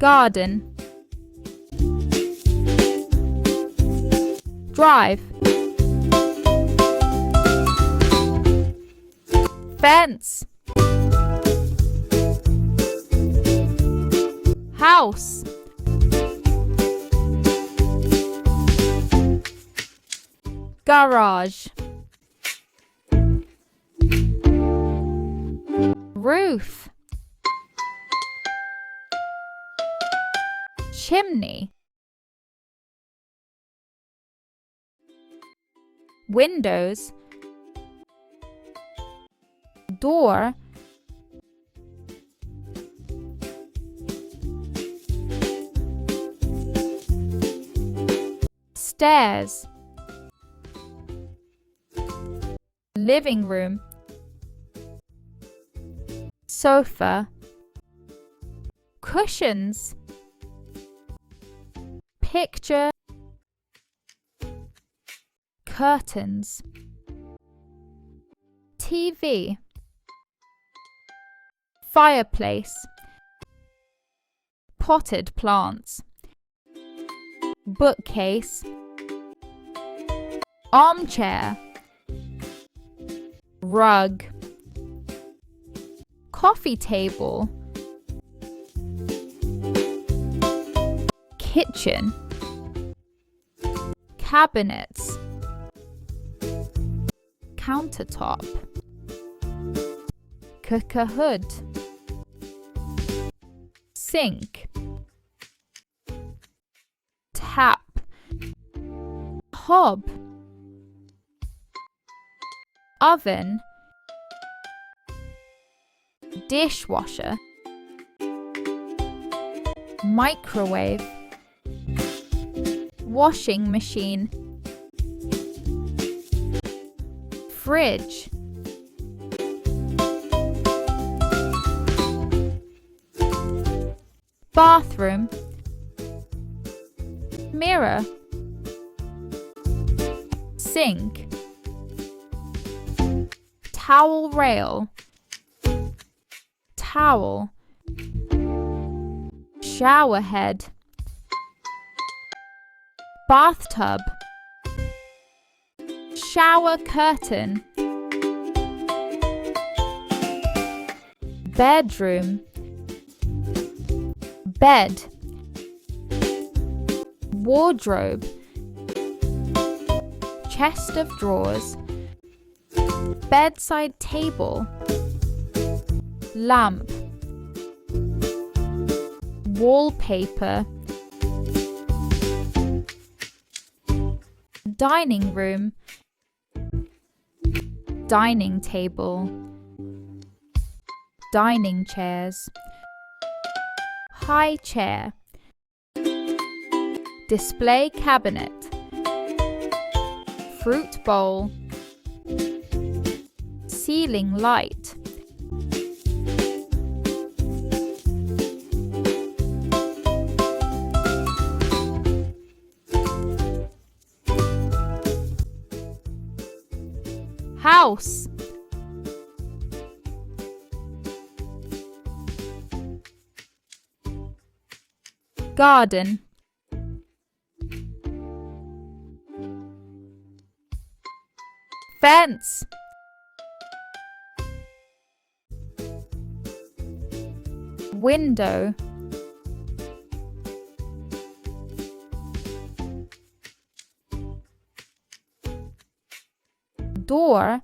garden, drive, fence, house, garage, roof, chimney, windows, door, stairs, living room, sofa, cushions, picture, curtains, TV, fireplace, potted plants, bookcase, armchair, rug, coffee table, kitchen, cabinets, countertop, cooker hood, sink, tap, hob, oven, dishwasher, microwave, washing machine, fridge, bathroom, mirror, sink, towel rail, towel, shower head, bathtub, shower curtain, bedroom, bed, wardrobe, chest of drawers, bedside table, lamp, wallpaper, dining room, dining table, dining chairs, high chair, display cabinet, fruit bowl, ceiling light, house, garden, fence, window, door,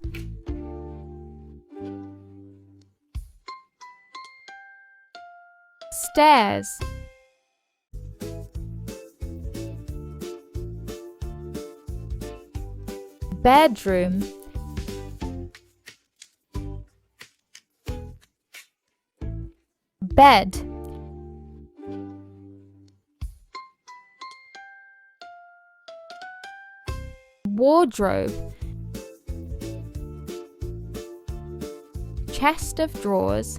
stairs, bedroom, bed, wardrobe, chest of drawers,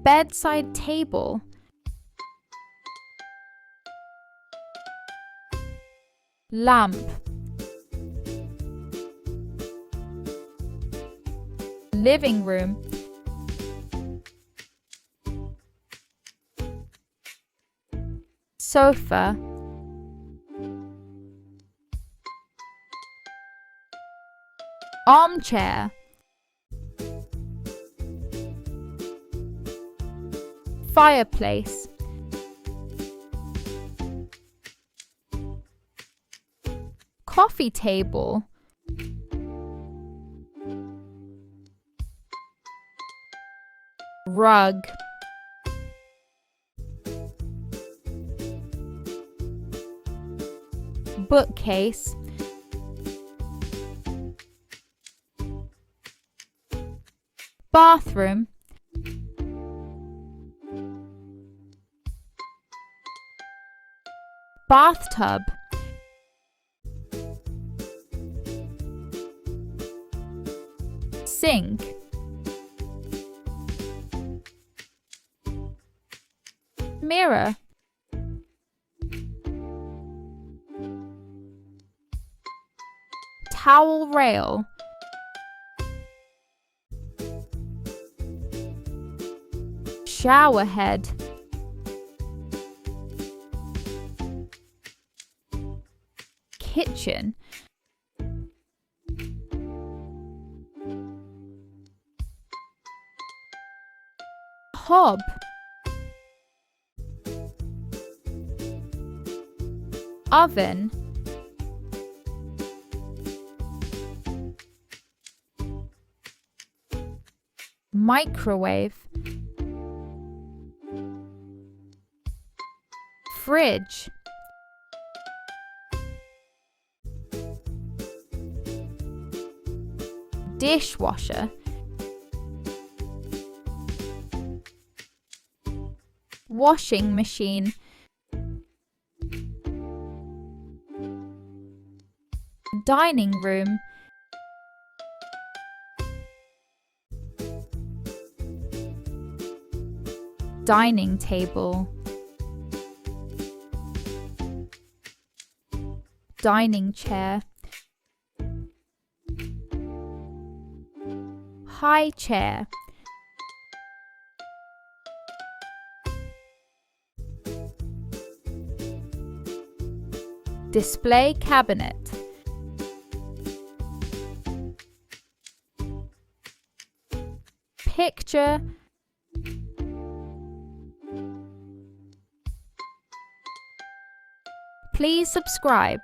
bedside table, lamp, living room, sofa, armchair, fireplace, coffee table, rug, bookcase, bathroom, bathtub, sink, mirror, towel rail, shower head, kitchen, hob, oven, microwave, fridge, dishwasher, washing machine, dining room, dining table, dining chair, high chair, display cabinet, picture, please subscribe.